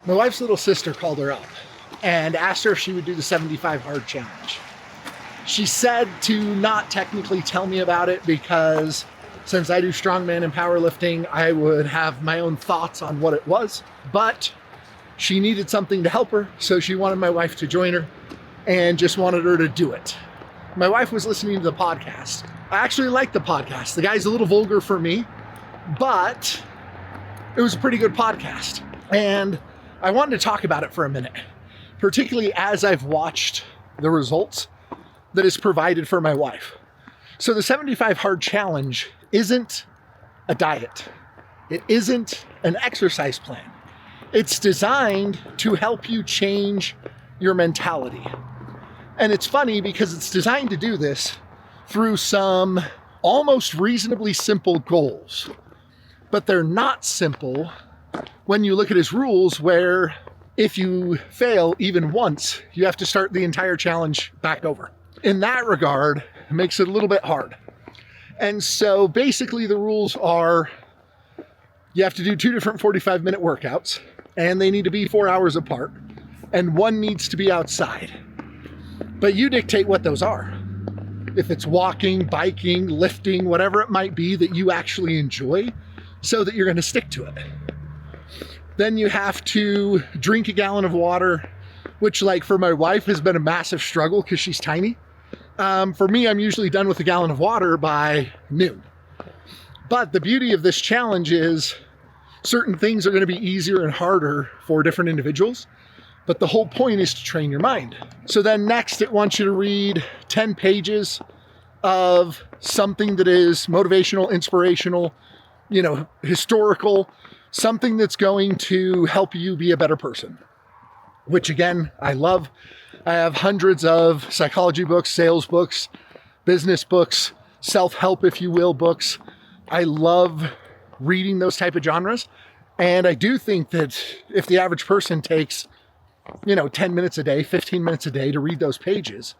My wife's little sister called her up and asked her if she would do the 75 hard challenge. She said to not technically tell me about it because since I do strongman and powerlifting, I would have my own thoughts on what it was, but she needed something to help her, so she wanted my wife to join her and just wanted her to do it. My wife was listening to the podcast. I actually like the podcast. The guy's a little vulgar for me, but it was a pretty good podcast. And I wanted to talk about it for a minute, particularly as I've watched the results that is provided for my wife. So the 75 hard challenge isn't a diet. It isn't an exercise plan. It's designed to help you change your mentality. And it's funny because it's designed to do this through some almost reasonably simple goals. But they're not simple when you look at his rules, where if you fail even once, you have to start the entire challenge back over. In that regard, it makes it a little bit hard. And so basically the rules are you have to do 2 different 45-minute workouts, and they need to be 4 hours apart, and one needs to be outside. But you dictate what those are. If it's walking, biking, lifting, whatever it might be that you actually enjoy, so that you're going to stick to it. Then you have to drink a gallon of water, which, like, for my wife has been a massive struggle because she's tiny. For me, I'm usually done with a gallon of water by noon. But the beauty of this challenge is certain things are going to be easier and harder for different individuals. But the whole point is to train your mind. So then next, it wants you to read 10 pages of something that is motivational, inspirational, historical, something that's going to help you be a better person, which again, I love. I have hundreds of psychology books, sales books, business books, self-help, if you will, books. I love reading those type of genres. And I do think that if the average person takes 10 minutes a day, 15 minutes a day to read those pages,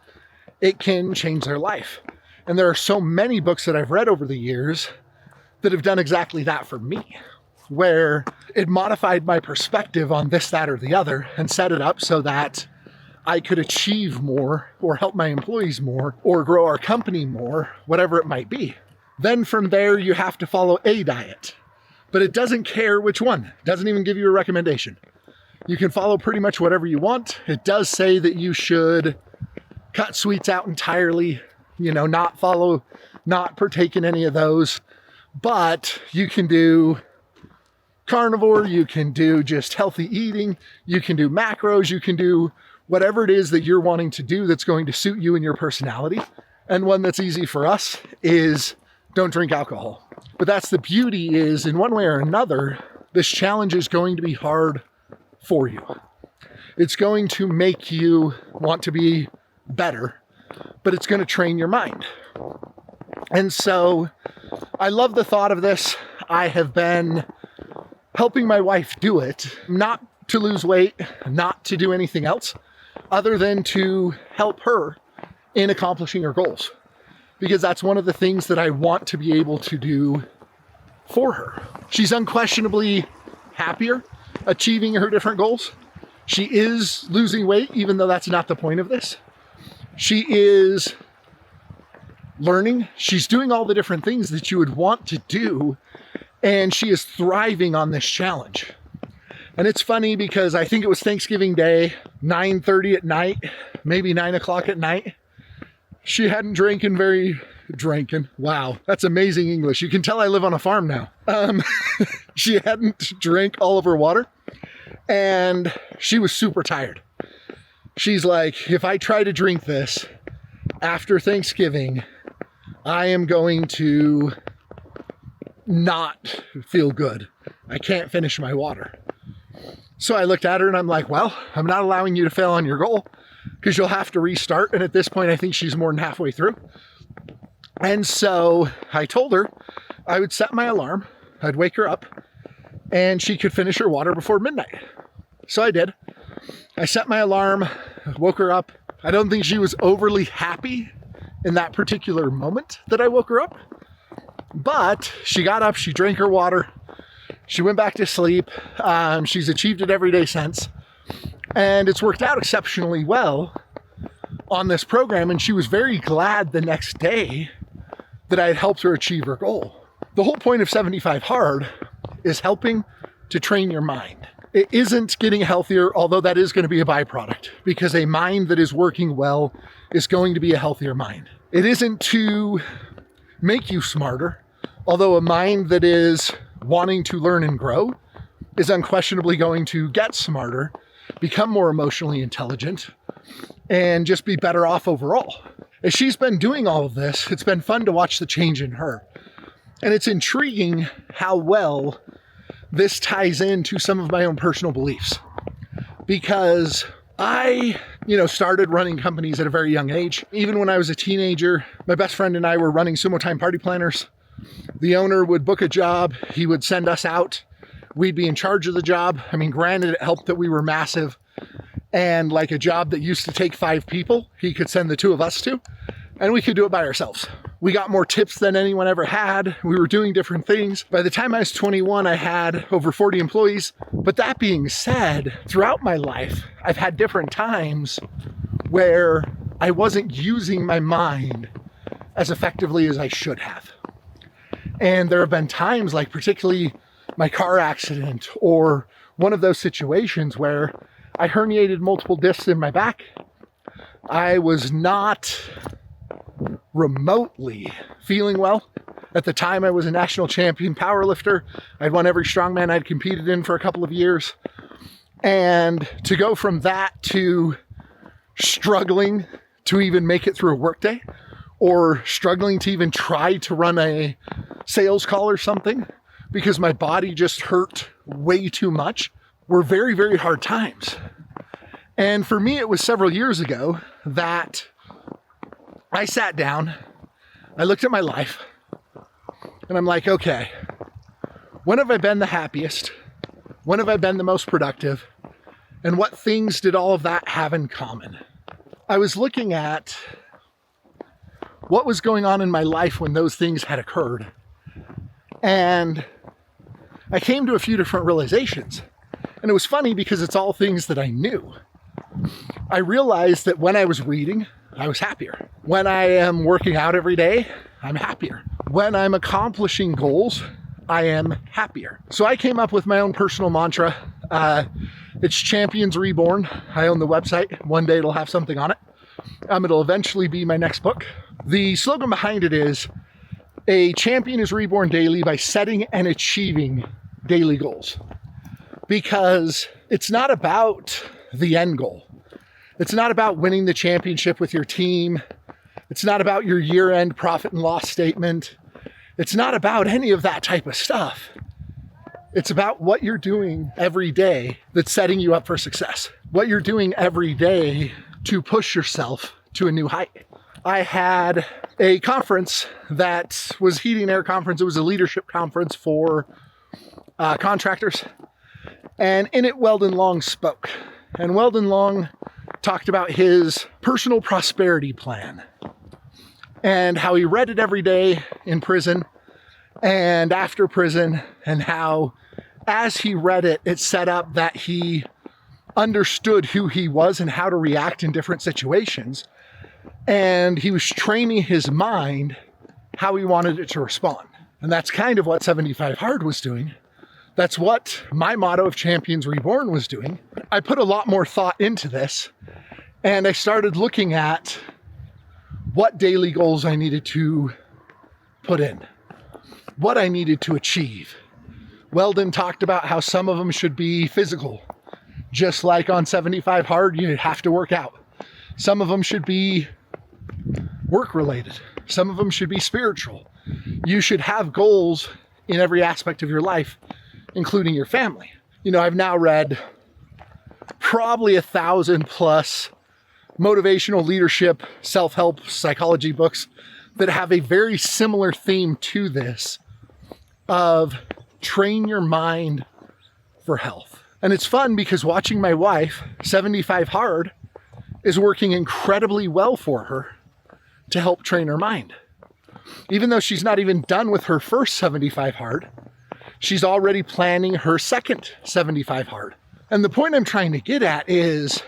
it can change their life. And there are so many books that I've read over the years that have done exactly that for me, where it modified my perspective on this, that, or the other and set it up so that I could achieve more or help my employees more or grow our company more, whatever it might be. Then from there, you have to follow a diet, but it doesn't care which one. It doesn't even give you a recommendation. You can follow pretty much whatever you want. It does say that you should cut sweets out entirely, not partake in any of those, but you can do carnivore, you can do just healthy eating, you can do macros, you can do whatever it is that you're wanting to do that's going to suit you and your personality. And one that's easy for us is don't drink alcohol. But that's the beauty, is in one way or another, this challenge is going to be hard for you. It's going to make you want to be better, but it's going to train your mind. And so I love the thought of this. I have been helping my wife do it, not to lose weight, not to do anything else other than to help her in accomplishing her goals. Because that's one of the things that I want to be able to do for her. She's unquestionably happier achieving her different goals. She is losing weight, even though that's not the point of this. She is learning. She's doing all the different things that you would want to do, and she is thriving on this challenge. And it's funny because I think it was Thanksgiving Day, 9:30 at night, maybe 9 o'clock at night. She hadn't drinking. Wow, that's amazing English. You can tell I live on a farm now. She hadn't drank all of her water, and she was super tired. She's like, if I try to drink this after Thanksgiving, I am going to not feel good. I can't finish my water. So I looked at her and I'm like, well, I'm not allowing you to fail on your goal because you'll have to restart. And at this point, I think she's more than halfway through. And so I told her I would set my alarm, I'd wake her up, and she could finish her water before midnight. So I did. I set my alarm, woke her up. I don't think she was overly happy in that particular moment that I woke her up, but she got up, she drank her water, She went back to sleep. She's achieved it every day since. And it's worked out exceptionally well on this program. And she was very glad the next day that I had helped her achieve her goal. The whole point of 75 Hard is helping to train your mind. It isn't getting healthier, although that is going to be a byproduct, because a mind that is working well is going to be a healthier mind. It isn't to make you smarter, although a mind that is wanting to learn and grow is unquestionably going to get smarter, become more emotionally intelligent, and just be better off overall. As she's been doing all of this, it's been fun to watch the change in her. And it's intriguing how well this ties into some of my own personal beliefs. Because I, started running companies at a very young age. Even when I was a teenager, my best friend and I were running Sumo Time party planners. The owner would book a job. He would send us out. We'd be in charge of the job. I mean, granted, it helped that we were massive. And like a job that used to take 5 people, he could send the 2 of us to, and we could do it by ourselves. We got more tips than anyone ever had. We were doing different things. By the time I was 21, I had over 40 employees. But that being said, throughout my life, I've had different times where I wasn't using my mind as effectively as I should have. And there have been times, like particularly my car accident or one of those situations where I herniated multiple discs in my back. I was not remotely feeling well. At the time, I was a national champion powerlifter. I'd won every strongman I'd competed in for a couple of years. And to go from that to struggling to even make it through a workday, or struggling to even try to run a sales call or something because my body just hurt way too much, were very, very hard times. And for me, it was several years ago that I sat down, I looked at my life, and I'm like, okay, when have I been the happiest? When have I been the most productive? And what things did all of that have in common? I was looking at what was going on in my life when those things had occurred. And I came to a few different realizations. And it was funny because it's all things that I knew. I realized that when I was reading, I was happier. When I am working out every day, I'm happier. When I'm accomplishing goals, I am happier. So I came up with my own personal mantra. It's Champions Reborn. I own the website. One day it'll have something on it. It'll eventually be my next book. The slogan behind it is, a champion is reborn daily by setting and achieving daily goals. Because it's not about the end goal. It's not about winning the championship with your team. It's not about your year-end profit and loss statement. It's not about any of that type of stuff. It's about what you're doing every day that's setting you up for success. What you're doing every day to push yourself to a new height. I had a conference that was Heating and Air Conference. It was a leadership conference for contractors. And in it, Weldon Long spoke. And Weldon Long talked about his personal prosperity plan and how he read it every day in prison and after prison, and how as he read it, it set up that he understood who he was and how to react in different situations. And he was training his mind how he wanted it to respond. And that's kind of what 75 Hard was doing. That's what my motto of Champions Reborn was doing. I put a lot more thought into this, and I started looking at what daily goals I needed to put in, what I needed to achieve. Weldon talked about how some of them should be physical, just like on 75 Hard, you have to work out. Some of them should be work-related. Some of them should be spiritual. You should have goals in every aspect of your life, including your family. I've now read probably 1,000+ motivational leadership, self-help, psychology books that have a very similar theme to this of train your mind for health. And it's fun because watching my wife, 75 Hard, is working incredibly well for her to help train her mind. Even though she's not even done with her first 75 Hard, She's already planning her second 75 hard. And the point I'm trying to get at is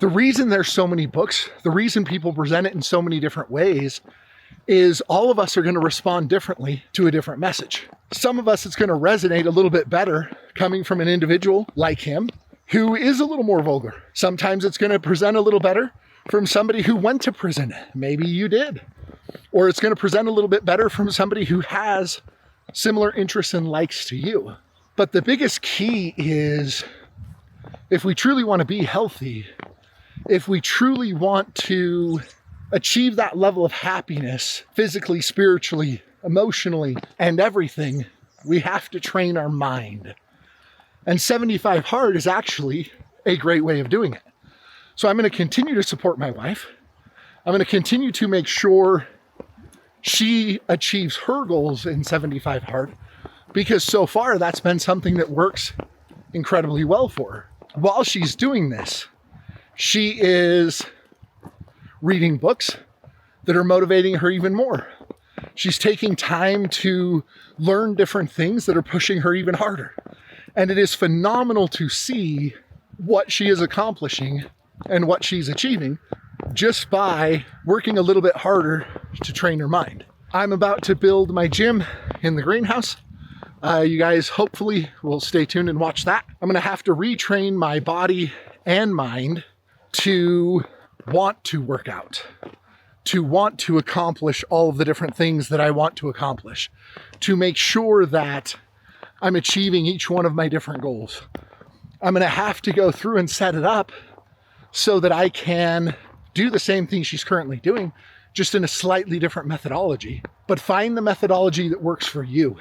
the reason there's so many books, the reason people present it in so many different ways is all of us are going to respond differently to a different message. Some of us, it's going to resonate a little bit better coming from an individual like him who is a little more vulgar. Sometimes it's going to present a little better from somebody who went to prison. Maybe you did. Or it's going to present a little bit better from somebody who has similar interests and likes to you. But the biggest key is if we truly want to be healthy, if we truly want to achieve that level of happiness, physically, spiritually, emotionally, and everything, we have to train our mind. And 75 hard is actually a great way of doing it. So I'm going to continue to support my wife. I'm going to continue to make sure she achieves her goals in 75 hard, because so far that's been something that works incredibly well for her. While she's doing this, she is reading books that are motivating her even more. She's taking time to learn different things that are pushing her even harder. And it is phenomenal to see what she is accomplishing and what she's achieving just by working a little bit harder to train her mind. I'm about to build my gym in the greenhouse. You guys hopefully will stay tuned and watch that. I'm going to have to retrain my body and mind to want to work out, to want to accomplish all of the different things that I want to accomplish, to make sure that I'm achieving each one of my different goals. I'm going to have to go through and set it up so that I can do the same thing she's currently doing, just in a slightly different methodology. But find the methodology that works for you,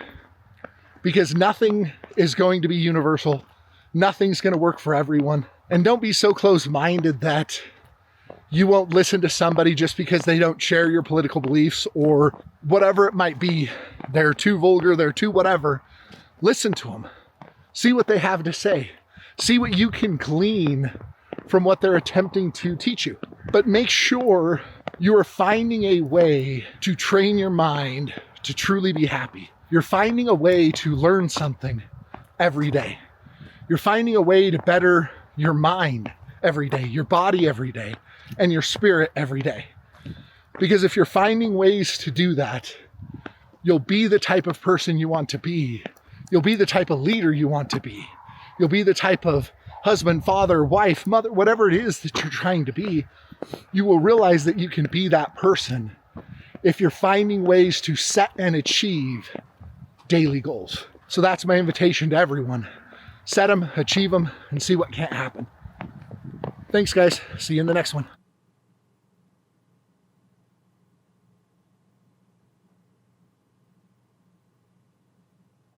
because nothing is going to be universal. Nothing's going to work for everyone. And don't be so close-minded that you won't listen to somebody just because they don't share your political beliefs or whatever it might be. They're too vulgar, they're too whatever. Listen to them. See what they have to say. See what you can glean from what they're attempting to teach you. But make sure you are finding a way to train your mind to truly be happy. You're finding a way to learn something every day. You're finding a way to better your mind every day, your body every day, and your spirit every day. Because if you're finding ways to do that, you'll be the type of person you want to be. You'll be the type of leader you want to be. You'll be the type of husband, father, wife, mother, whatever it is that you're trying to be. You will realize that you can be that person if you're finding ways to set and achieve daily goals. So that's my invitation to everyone. Set them, achieve them, and see what can't happen. Thanks, guys. See you in the next one.